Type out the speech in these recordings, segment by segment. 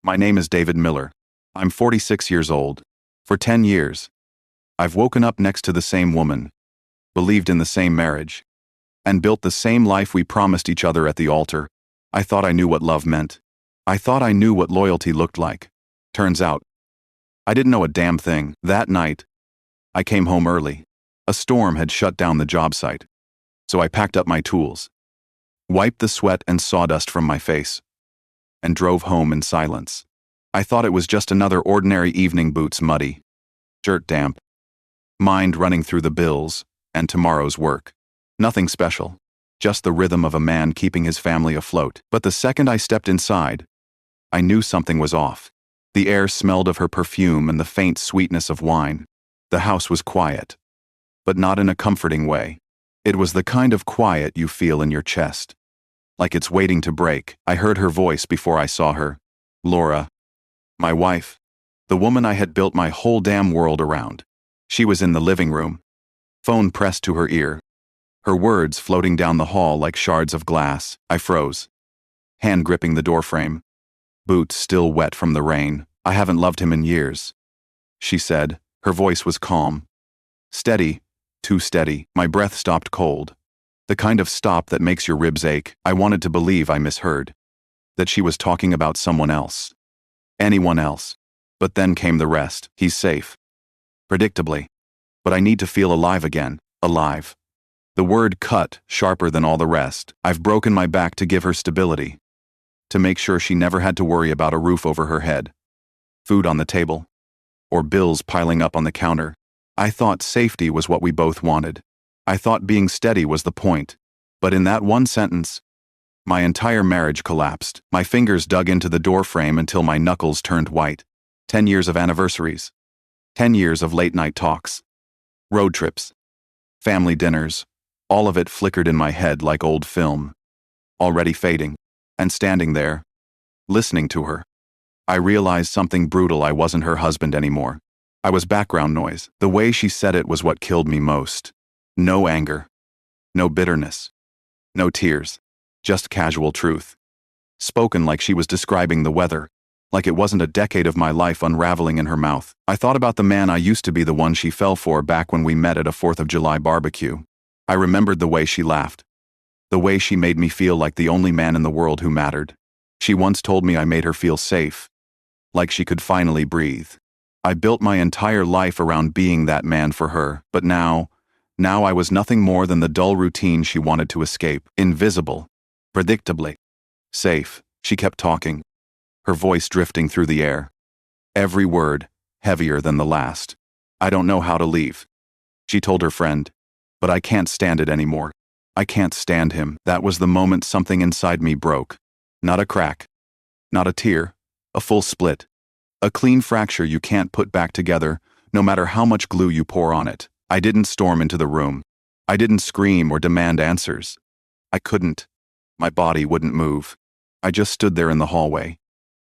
My name is David Miller. I'm 46 years old. For 10 years, I've woken up next to the same woman, believed in the same marriage, and built the same life we promised each other at the altar. I thought I knew what love meant. I thought I knew what loyalty looked like. Turns out, I didn't know a damn thing. That night, I came home early. A storm had shut down the job site. So I packed up my tools, wiped the sweat and sawdust from my face, and drove home in silence. I thought it was just another ordinary evening, boots muddy, shirt damp, mind running through the bills and tomorrow's work. Nothing special, just the rhythm of a man keeping his family afloat. But the second I stepped inside, I knew something was off. The air smelled of her perfume and the faint sweetness of wine. The house was quiet, but not in a comforting way. It was the kind of quiet you feel in your chest, like it's waiting to break. I heard her voice before I saw her. Laura. My wife. The woman I had built my whole damn world around. She was in the living room, phone pressed to her ear, her words floating down the hall like shards of glass. I froze, hand gripping the doorframe, boots still wet from the rain. I haven't loved him in years, she said. Her voice was calm, steady, too steady. My breath stopped cold, the kind of stop that makes your ribs ache. I wanted to believe I misheard, that she was talking about someone else, anyone else. But then came the rest. He's safe, predictably. But I need to feel alive again, alive. The word cut sharper than all the rest. I've broken my back to give her stability, to make sure she never had to worry about a roof over her head, food on the table, or bills piling up on the counter. I thought safety was what we both wanted. I thought being steady was the point. But in that one sentence, my entire marriage collapsed. My fingers dug into the doorframe until my knuckles turned white. 10 years of anniversaries. 10 years of late-night talks. Road trips. Family dinners. All of it flickered in my head like old film, already fading. And standing there, listening to her, I realized something brutal. I wasn't her husband anymore. I was background noise. The way she said it was what killed me most. No anger. No bitterness. No tears. Just casual truth. Spoken like she was describing the weather, like it wasn't a decade of my life unraveling in her mouth. I thought about the man I used to be, the one she fell for back when we met at a 4th of July barbecue. I remembered the way she laughed, the way she made me feel like the only man in the world who mattered. She once told me I made her feel safe, like she could finally breathe. I built my entire life around being that man for her, but now I was nothing more than the dull routine she wanted to escape. Invisible, predictably, safe. She kept talking, her voice drifting through the air, every word heavier than the last. I don't know how to leave, she told her friend, but I can't stand it anymore. I can't stand him. That was the moment something inside me broke. Not a crack, not a tear, a full split, a clean fracture you can't put back together, no matter how much glue you pour on it. I didn't storm into the room. I didn't scream or demand answers. I couldn't. My body wouldn't move. I just stood there in the hallway,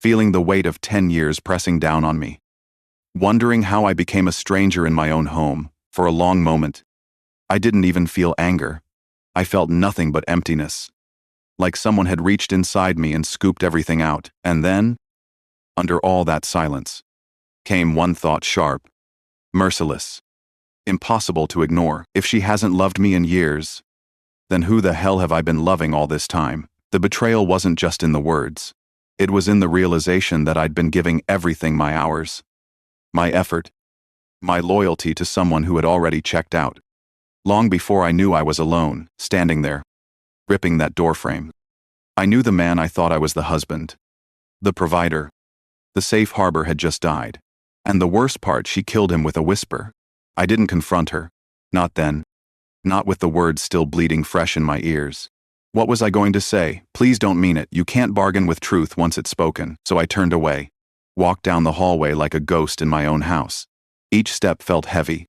feeling the weight of 10 years pressing down on me, wondering how I became a stranger in my own home. For a long moment, I didn't even feel anger. I felt nothing but emptiness, like someone had reached inside me and scooped everything out. And then, under all that silence, came one thought, sharp, merciless, impossible to ignore. If she hasn't loved me in years, then who the hell have I been loving all this time? The betrayal wasn't just in the words. It was in the realization that I'd been giving everything, my hours, my effort, my loyalty to someone who had already checked out. Long before I knew I was alone, standing there, ripping that doorframe. I knew the man I thought I was, the husband, the provider, the safe harbor, had just died. And the worst part, she killed him with a whisper. I didn't confront her. Not then. Not with the words still bleeding fresh in my ears. What was I going to say? Please don't mean it. You can't bargain with truth once it's spoken. So I turned away, walked down the hallway like a ghost in my own house. Each step felt heavy,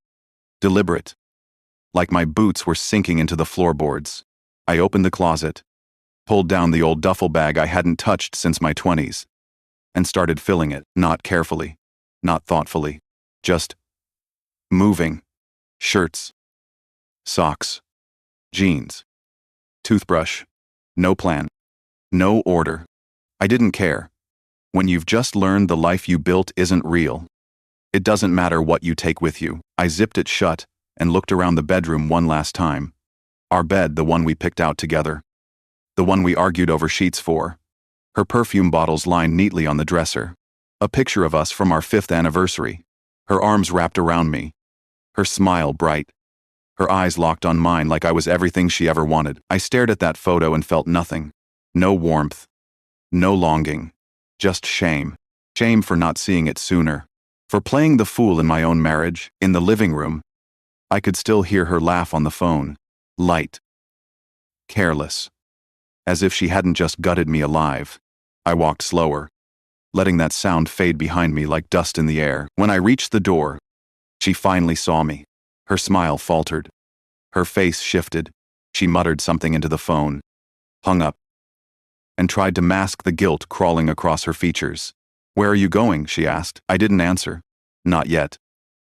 deliberate, like my boots were sinking into the floorboards. I opened the closet, pulled down the old duffel bag I hadn't touched since my 20s, and started filling it, not carefully, not thoughtfully, just moving. Shirts, socks, jeans, toothbrush. No plan, no order. I didn't care. When you've just learned the life you built isn't real. It doesn't matter what you take with you. I zipped it shut and looked around the bedroom one last time. Our bed, the one we picked out together. The one we argued over sheets for. Her perfume bottles lined neatly on the dresser. A picture of us from our 5th anniversary. Her arms wrapped around me. Her smile bright. Her eyes locked on mine like I was everything she ever wanted. I stared at that photo and felt nothing. No warmth. No longing. Just shame. Shame for not seeing it sooner. For playing the fool in my own marriage. In the living room, I could still hear her laugh on the phone. Light. Careless. As if she hadn't just gutted me alive. I walked slower, letting that sound fade behind me like dust in the air. When I reached the door, she finally saw me. Her smile faltered. Her face shifted. She muttered something into the phone, hung up, and tried to mask the guilt crawling across her features. "Where are you going?" she asked. I didn't answer. Not yet.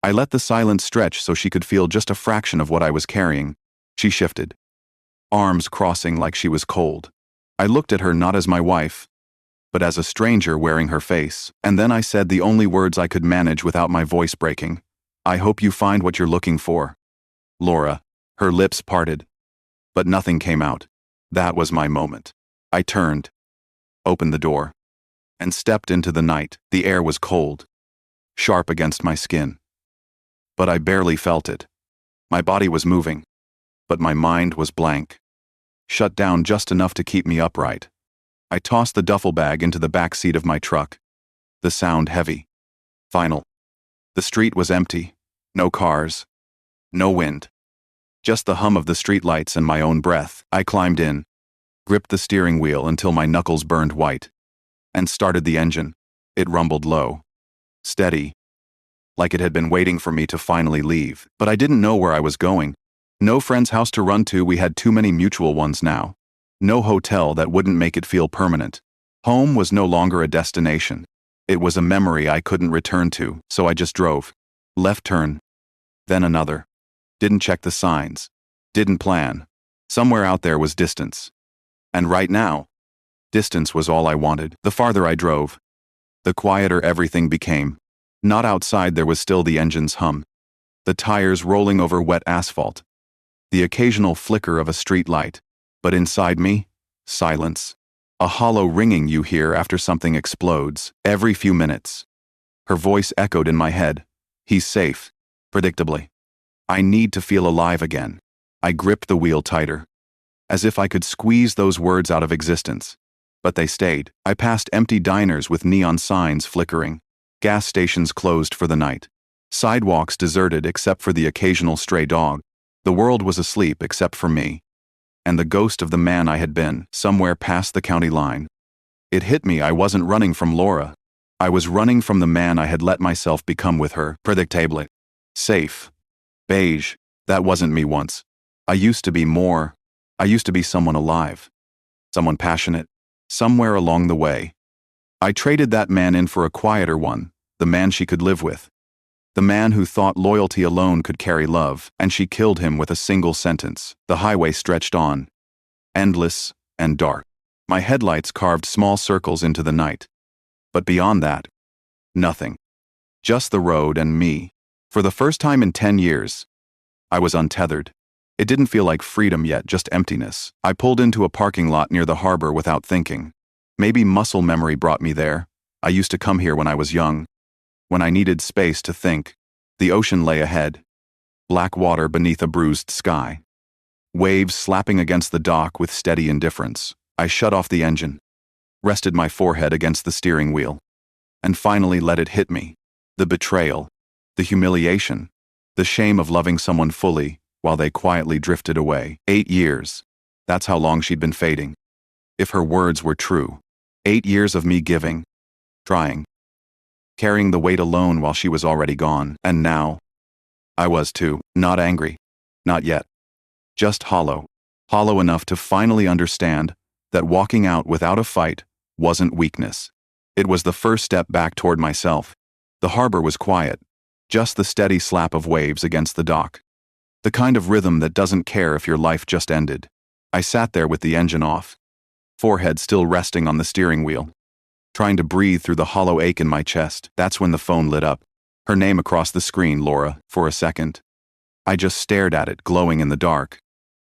I let the silence stretch so she could feel just a fraction of what I was carrying. She shifted, arms crossing like she was cold. I looked at her not as my wife, but as a stranger wearing her face, and then I said the only words I could manage without my voice breaking. "I hope you find what you're looking for, Laura." Her lips parted, but nothing came out. That was my moment. I turned, opened the door, and stepped into the night. The air was cold, sharp against my skin, but I barely felt it. My body was moving, but my mind was blank, shut down just enough to keep me upright. I tossed the duffel bag into the back seat of my truck, the sound heavy, final. The street was empty, no cars, no wind, just the hum of the streetlights and my own breath. I climbed in, gripped the steering wheel until my knuckles burned white, and started the engine. It rumbled low, steady, like it had been waiting for me to finally leave. But I didn't know where I was going. No friend's house to run to, we had too many mutual ones now. No hotel that wouldn't make it feel permanent. Home was no longer a destination. It was a memory I couldn't return to, so I just drove. Left turn, then another. Didn't check the signs. Didn't plan. Somewhere out there was distance. And right now, distance was all I wanted. The farther I drove, the quieter everything became. Not outside, there was still the engine's hum, the tires rolling over wet asphalt, the occasional flicker of a street light. But inside me, silence. A hollow ringing you hear after something explodes, every few minutes. Her voice echoed in my head. "He's safe." Predictably. I need to feel alive again. I gripped the wheel tighter, as if I could squeeze those words out of existence. But they stayed. I passed empty diners with neon signs flickering, gas stations closed for the night, sidewalks deserted except for the occasional stray dog. The world was asleep except for me, and the ghost of the man I had been, somewhere past the county line. It hit me I wasn't running from Laura. I was running from the man I had let myself become with her. Predictably. Safe. Beige. That wasn't me once. I used to be more. I used to be someone alive. Someone passionate. Somewhere along the way, I traded that man in for a quieter one, the man she could live with. The man who thought loyalty alone could carry love, and she killed him with a single sentence. The highway stretched on, endless and dark. My headlights carved small circles into the night. But beyond that, nothing. Just the road and me. For the first time in 10 years, I was untethered. It didn't feel like freedom yet, just emptiness. I pulled into a parking lot near the harbor without thinking. Maybe muscle memory brought me there. I used to come here when I was young, when I needed space to think. The ocean lay ahead, black water beneath a bruised sky, waves slapping against the dock with steady indifference. I shut off the engine, rested my forehead against the steering wheel, and finally let it hit me. The betrayal, the humiliation, the shame of loving someone fully while they quietly drifted away. 8 years. That's how long she'd been fading. If her words were true. 8 years of me giving, trying, carrying the weight alone while she was already gone. And now, I was too. Not angry. Not yet. Just hollow. Hollow enough to finally understand that walking out without a fight wasn't weakness. It was the first step back toward myself. The harbor was quiet. Just the steady slap of waves against the dock. The kind of rhythm that doesn't care if your life just ended. I sat there with the engine off, forehead still resting on the steering wheel, trying to breathe through the hollow ache in my chest. That's when the phone lit up. Her name across the screen, Laura, for a second. I just stared at it, glowing in the dark,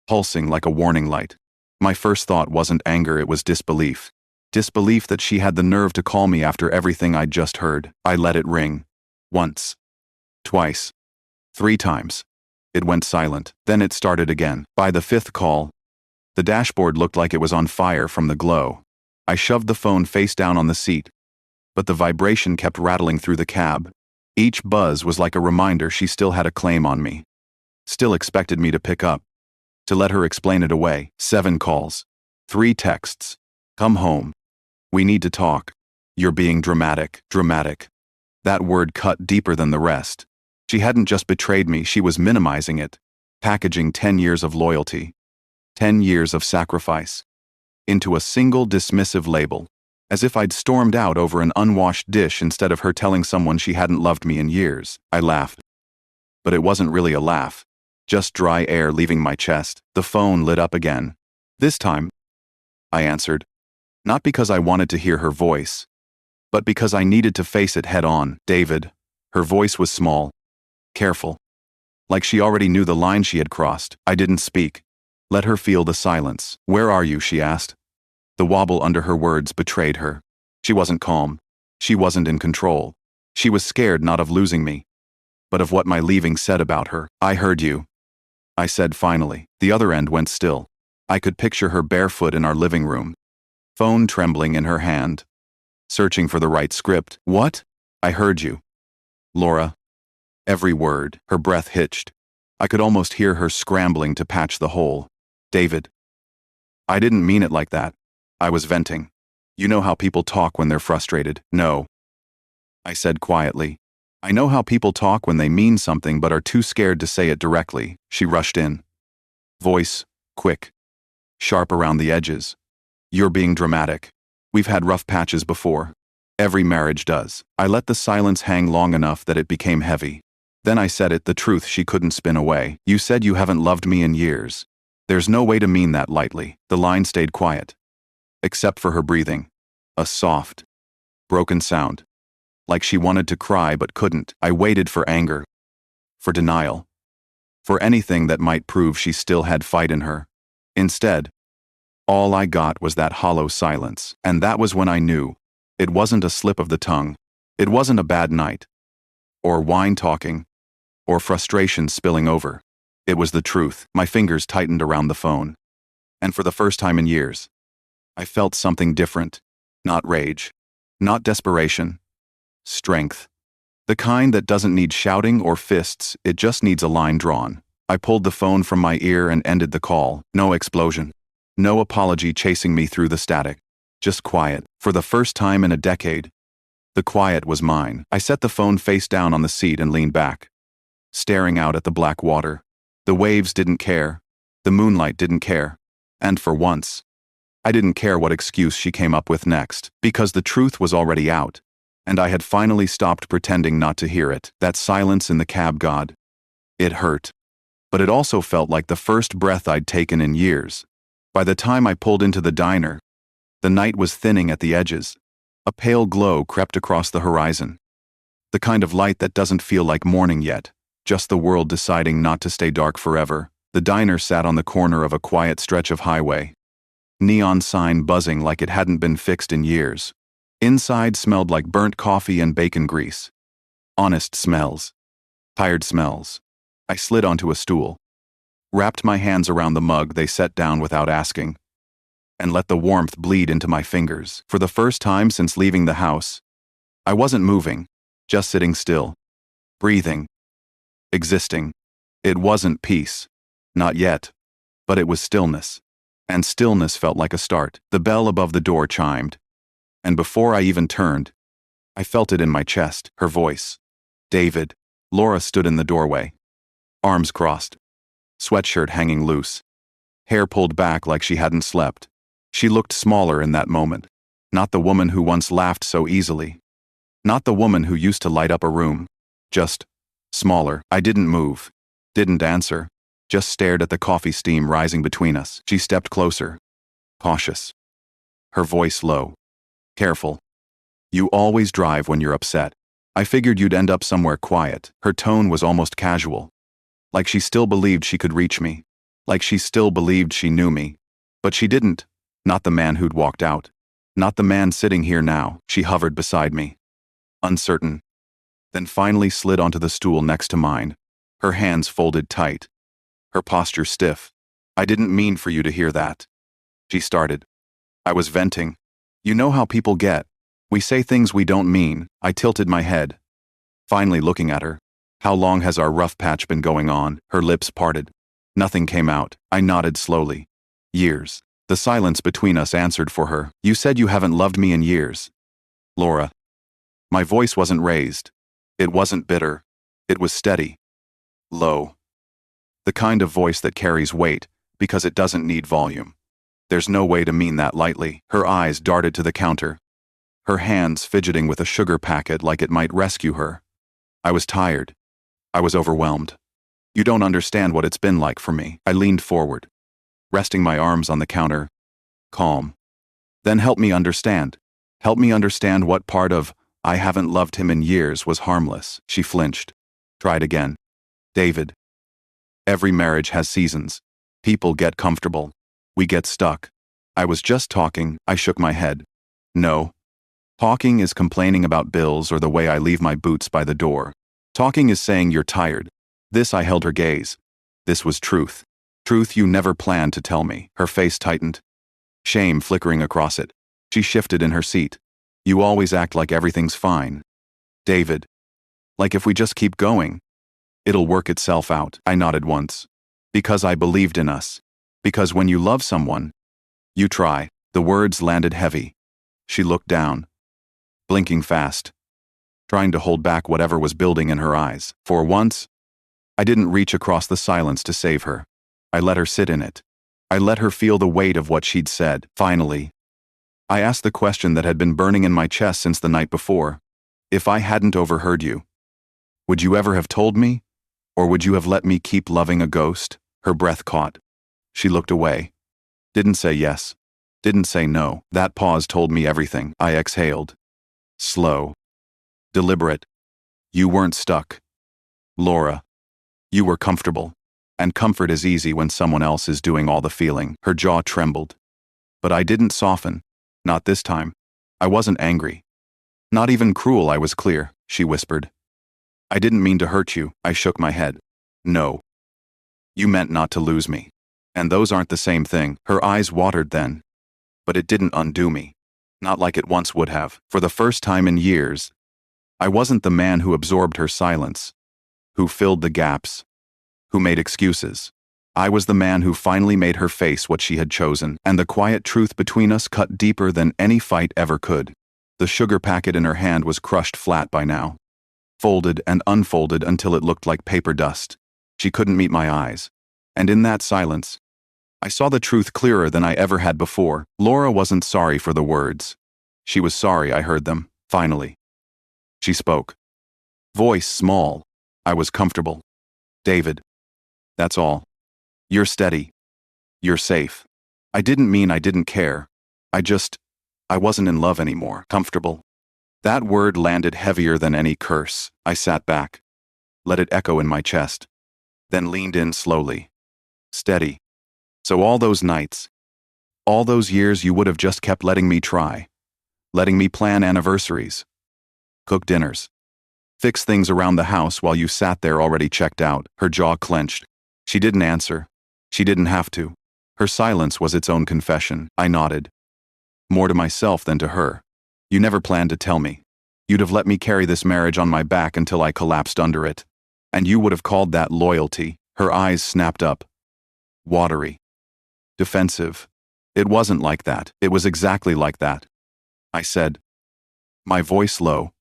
pulsing like a warning light. My first thought wasn't anger, it was disbelief. Disbelief that she had the nerve to call me after everything I'd just heard. I let it ring. Once. Twice. 3 times. It went silent. Then it started again. By the 5th call, the dashboard looked like it was on fire from the glow. I shoved the phone face down on the seat, but the vibration kept rattling through the cab. Each buzz was like a reminder she still had a claim on me. Still expected me to pick up. To let her explain it away. 7 calls. 3 texts. Come home. We need to talk. You're being dramatic. Dramatic. That word cut deeper than the rest. She hadn't just betrayed me, she was minimizing it. Packaging 10 years of loyalty. 10 years of sacrifice. Into a single dismissive label. As if I'd stormed out over an unwashed dish instead of her telling someone she hadn't loved me in years. I laughed. But it wasn't really a laugh. Just dry air leaving my chest. The phone lit up again. This time, I answered. Not because I wanted to hear her voice, but because I needed to face it head on. David. Her voice was small. Careful. Like she already knew the line she had crossed. I didn't speak. Let her feel the silence. Where are you? She asked. The wobble under her words betrayed her. She wasn't calm. She wasn't in control. She was scared not of losing me, but of what my leaving said about her. I heard you, I said finally. The other end went still. I could picture her barefoot in our living room, phone trembling in her hand, searching for the right script. What? I heard you. Laura. Every word. Her breath hitched. I could almost hear her scrambling to patch the hole. David. I didn't mean it like that. I was venting. You know how people talk when they're frustrated. No. I said quietly. I know how people talk when they mean something but are too scared to say it directly. She rushed in. Voice, quick. Sharp around the edges. You're being dramatic. We've had rough patches before. Every marriage does. I let the silence hang long enough that it became heavy. Then I said it, the truth she couldn't spin away. You said you haven't loved me in years. There's no way to mean that lightly. The line stayed quiet. Except for her breathing. A soft, broken sound. Like she wanted to cry but couldn't. I waited for anger. For denial. For anything that might prove she still had fight in her. Instead, all I got was that hollow silence. And that was when I knew. It wasn't a slip of the tongue. It wasn't a bad night. Or wine talking. Or frustration spilling over. It was the truth. My fingers tightened around the phone. And for the first time in years, I felt something different. Not rage. Not desperation. Strength. The kind that doesn't need shouting or fists, it just needs a line drawn. I pulled the phone from my ear and ended the call. No explosion. No apology chasing me through the static. Just quiet. For the first time in a decade, the quiet was mine. I set the phone face down on the seat and leaned back, staring out at the black water. The waves didn't care. The moonlight didn't care. And for once, I didn't care what excuse she came up with next, because the truth was already out, and I had finally stopped pretending not to hear it. That silence in the cab, God. It hurt. But it also felt like the first breath I'd taken in years. By the time I pulled into the diner, the night was thinning at the edges. A pale glow crept across the horizon. The kind of light that doesn't feel like morning yet, just the world deciding not to stay dark forever. The diner sat on the corner of a quiet stretch of highway. Neon sign buzzing like it hadn't been fixed in years. Inside smelled like burnt coffee and bacon grease. Honest smells. Tired smells. I slid onto a stool, wrapped my hands around the mug they set down without asking, and let the warmth bleed into my fingers. For the first time since leaving the house, I wasn't moving, just sitting still, breathing, existing. It wasn't peace. Not yet. But it was stillness. And stillness felt like a start. The bell above the door chimed. And before I even turned, I felt it in my chest, her voice. David. Laura stood in the doorway. Arms crossed. Sweatshirt hanging loose. Hair pulled back like she hadn't slept. She looked smaller in that moment. Not the woman who once laughed so easily. Not the woman who used to light up a room. Just smaller. I didn't move. Didn't answer. Just stared at the coffee steam rising between us. She stepped closer. Cautious. Her voice low. Careful. You always drive when you're upset. I figured you'd end up somewhere quiet. Her tone was almost casual. Like she still believed she could reach me. Like she still believed she knew me. But she didn't. Not the man who'd walked out. Not the man sitting here now. She hovered beside me. Uncertain. Then finally slid onto the stool next to mine. Her hands folded tight. Her posture stiff. I didn't mean for you to hear that. She started. I was venting. You know how people get. We say things we don't mean. I tilted my head. Finally looking at her. How long has our rough patch been going on? Her lips parted. Nothing came out. I nodded slowly. Years. The silence between us answered for her. You said you haven't loved me in years. Laura. My voice wasn't raised. It wasn't bitter. It was steady. Low. The kind of voice that carries weight, because it doesn't need volume. There's no way to mean that lightly. Her eyes darted to the counter. Her hands fidgeting with a sugar packet like it might rescue her. I was tired. I was overwhelmed. You don't understand what it's been like for me. I leaned forward, resting my arms on the counter. Calm. Then help me understand. Help me understand what part of I haven't loved him in years was harmless. She flinched. Tried again. David. Every marriage has seasons. People get comfortable. We get stuck. I was just talking. I shook my head. No. Talking is complaining about bills or the way I leave my boots by the door. Talking is saying you're tired. This I held her gaze. This was truth. Truth you never planned to tell me. Her face tightened. Shame flickering across it. She shifted in her seat. You always act like everything's fine. David. Like if we just keep going, it'll work itself out. I nodded once. Because I believed in us. Because when you love someone, you try. The words landed heavy. She looked down, blinking fast, trying to hold back whatever was building in her eyes. For once, I didn't reach across the silence to save her. I let her sit in it. I let her feel the weight of what she'd said. Finally, I asked the question that had been burning in my chest since the night before. If I hadn't overheard you, would you ever have told me? Or would you have let me keep loving a ghost? Her breath caught. She looked away. Didn't say yes. Didn't say no. That pause told me everything. I exhaled. Slow. Deliberate. You weren't stuck. Laura. You were comfortable. And comfort is easy when someone else is doing all the feeling. Her jaw trembled. But I didn't soften. Not this time. I wasn't angry. Not even cruel, I was clear, she whispered. I didn't mean to hurt you. I shook my head. No. You meant not to lose me. And those aren't the same thing. Her eyes watered then. But it didn't undo me. Not like it once would have. For the first time in years, I wasn't the man who absorbed her silence, who filled the gaps, who made excuses. I was the man who finally made her face what she had chosen, and the quiet truth between us cut deeper than any fight ever could. The sugar packet in her hand was crushed flat by now, folded and unfolded until it looked like paper dust. She couldn't meet my eyes. And in that silence, I saw the truth clearer than I ever had before. Laura wasn't sorry for the words. She was sorry I heard them, finally. She spoke. Voice small. I was comfortable. David. That's all. You're steady. You're safe. I didn't mean I didn't care. I wasn't in love anymore. Comfortable. That word landed heavier than any curse. I sat back, let it echo in my chest, then leaned in slowly. Steady. So all those nights, all those years you would have just kept letting me try, letting me plan anniversaries, cook dinners, fix things around the house while you sat there already checked out. Her jaw clenched. She didn't answer. She didn't have to. Her silence was its own confession. I nodded. More to myself than to her. You never planned to tell me. You'd have let me carry this marriage on my back until I collapsed under it. And you would have called that loyalty. Her eyes snapped up. Watery. Defensive. It wasn't like that. It was exactly like that. I said, my voice low,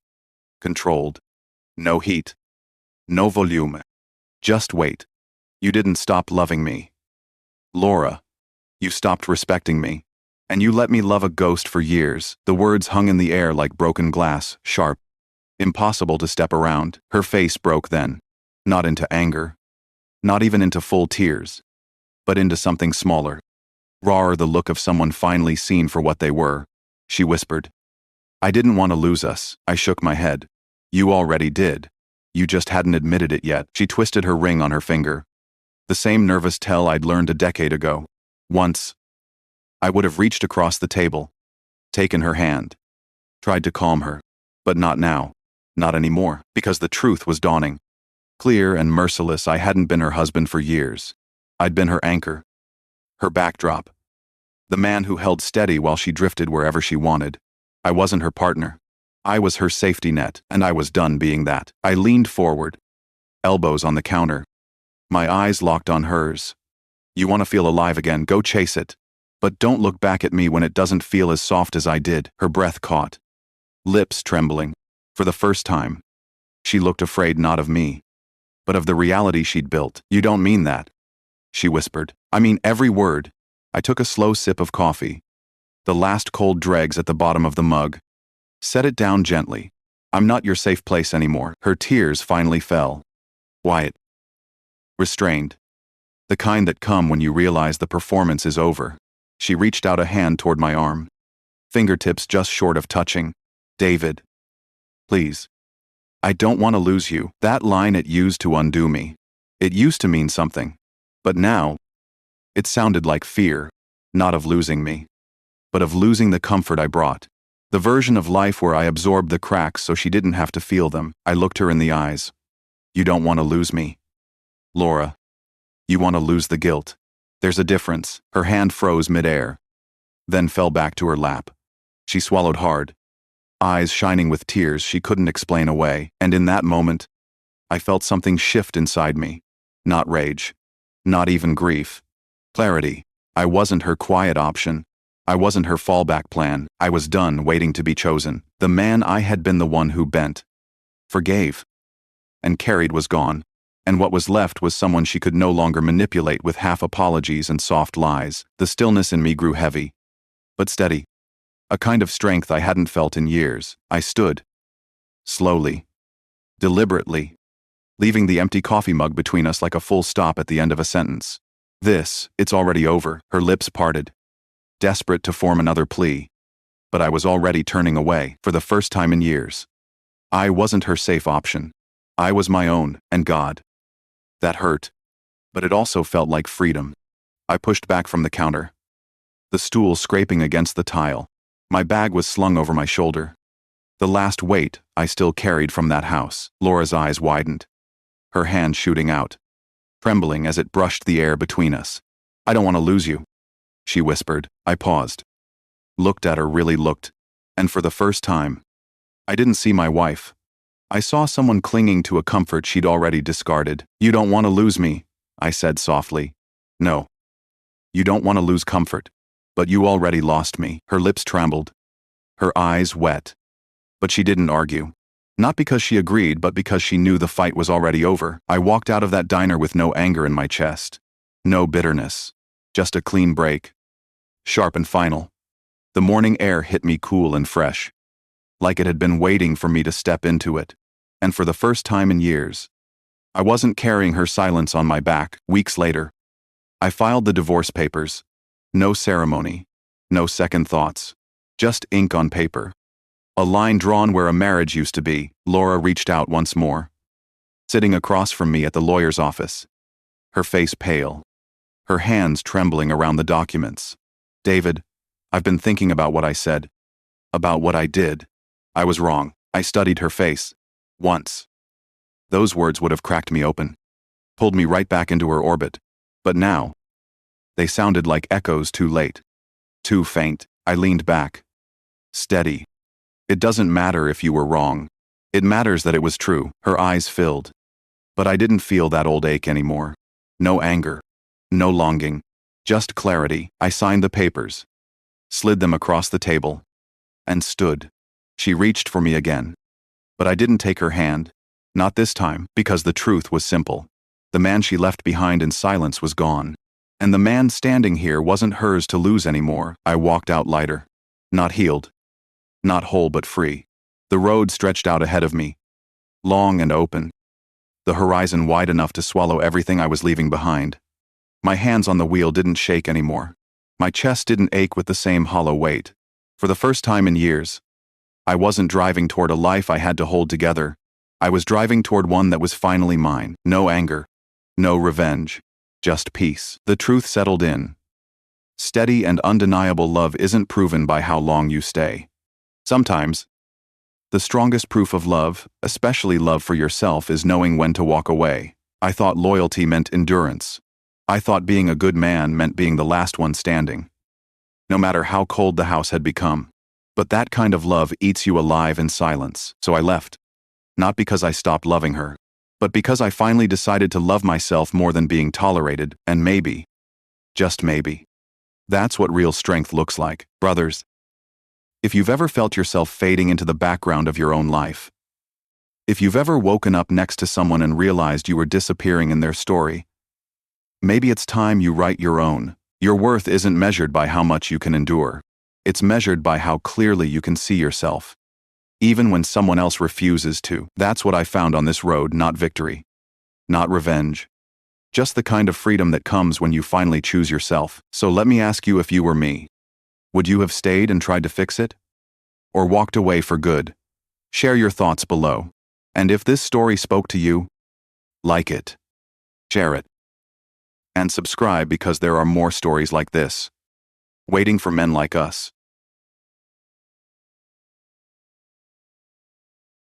controlled. No heat. No volume. Just wait. You didn't stop loving me. Laura, you stopped respecting me. And you let me love a ghost for years. The words hung in the air like broken glass, sharp. Impossible to step around. Her face broke then. Not into anger. Not even into full tears. But into something smaller. Rawer, the look of someone finally seen for what they were. She whispered, I didn't want to lose us. I shook my head. You already did. You just hadn't admitted it yet. She twisted her ring on her finger. The same nervous tell I'd learned a decade ago. Once, I would have reached across the table, taken her hand, tried to calm her. But not now. Not anymore, because the truth was dawning. Clear and merciless, I hadn't been her husband for years. I'd been her anchor, her backdrop, the man who held steady while she drifted wherever she wanted. I wasn't her partner. I was her safety net, and I was done being that. I leaned forward, elbows on the counter, my eyes locked on hers. You want to feel alive again, go chase it. But don't look back at me when it doesn't feel as soft as I did. Her breath caught, lips trembling. For the first time, she looked afraid not of me, but of the reality she'd built. You don't mean that, she whispered. I mean every word. I took a slow sip of coffee, the last cold dregs at the bottom of the mug. Set it down gently. I'm not your safe place anymore. Her tears finally fell. Quiet. Restrained. The kind that come when you realize the performance is over. She reached out a hand toward my arm, fingertips just short of touching. David. Please. I don't want to lose you. That line it used to undo me. It used to mean something. But now, it sounded like fear, not of losing me, but of losing the comfort I brought. The version of life where I absorbed the cracks so she didn't have to feel them. I looked her in the eyes. You don't want to lose me, Laura. You want to lose the guilt. There's a difference. Her hand froze midair, then fell back to her lap. She swallowed hard, eyes shining with tears she couldn't explain away, and in that moment, I felt something shift inside me. Not rage, not even grief. Clarity. I wasn't her quiet option. I wasn't her fallback plan. I was done waiting to be chosen. The man I had been, the one who bent, forgave, and carried, was gone. And what was left was someone she could no longer manipulate with half apologies and soft lies. The stillness in me grew heavy, but steady. A kind of strength I hadn't felt in years. I stood, slowly, deliberately, leaving the empty coffee mug between us like a full stop at the end of a sentence. It's already over. Her lips parted, desperate to form another plea. But I was already turning away, for the first time in years. I wasn't her safe option. I was my own, and God. That hurt. But it also felt like freedom. I pushed back from the counter, the stool scraping against the tile. My bag was slung over my shoulder. The last weight I still carried from that house. Laura's eyes widened, her hand shooting out, trembling as it brushed the air between us. I don't want to lose you, she whispered. I paused, looked at her, really looked, and for the first time, I didn't see my wife. I saw someone clinging to a comfort she'd already discarded. You don't want to lose me, I said softly. No. You don't want to lose comfort. But you already lost me. Her lips trembled, her eyes wet. But she didn't argue. Not because she agreed, but because she knew the fight was already over. I walked out of that diner with no anger in my chest. No bitterness. Just a clean break. Sharp and final. The morning air hit me cool and fresh, like it had been waiting for me to step into it. And for the first time in years, I wasn't carrying her silence on my back. Weeks later, I filed the divorce papers. No ceremony, no second thoughts, just ink on paper. A line drawn where a marriage used to be. Laura reached out once more, sitting across from me at the lawyer's office, her face pale, her hands trembling around the documents. David, I've been thinking about what I said, about what I did. I was wrong. I studied her face. Once. Those words would have cracked me open, pulled me right back into her orbit. But now, they sounded like echoes too late, too faint. I leaned back, steady. It doesn't matter if you were wrong. It matters that it was true. Her eyes filled. But I didn't feel that old ache anymore. No anger, no longing, just clarity. I signed the papers, slid them across the table, and stood. She reached for me again. But I didn't take her hand. Not this time, because the truth was simple. The man she left behind in silence was gone. And the man standing here wasn't hers to lose anymore. I walked out lighter. Not healed. Not whole, but free. The road stretched out ahead of me, long and open. The horizon wide enough to swallow everything I was leaving behind. My hands on the wheel didn't shake anymore. My chest didn't ache with the same hollow weight. For the first time in years, I wasn't driving toward a life I had to hold together. I was driving toward one that was finally mine. No anger, no revenge, just peace. The truth settled in. Steady and undeniable love isn't proven by how long you stay. Sometimes, the strongest proof of love, especially love for yourself, is knowing when to walk away. I thought loyalty meant endurance. I thought being a good man meant being the last one standing, no matter how cold the house had become. But that kind of love eats you alive in silence. So I left. Not because I stopped loving her, but because I finally decided to love myself more than being tolerated, and maybe, just maybe, that's what real strength looks like, brothers. If you've ever felt yourself fading into the background of your own life, if you've ever woken up next to someone and realized you were disappearing in their story, maybe it's time you write your own. Your worth isn't measured by how much you can endure. It's measured by how clearly you can see yourself, even when someone else refuses to. That's what I found on this road, not victory, not revenge, just the kind of freedom that comes when you finally choose yourself. So let me ask you, if you were me, would you have stayed and tried to fix it? Or walked away for good? Share your thoughts below. And if this story spoke to you, like it, share it, and subscribe, because there are more stories like this, waiting for men like us.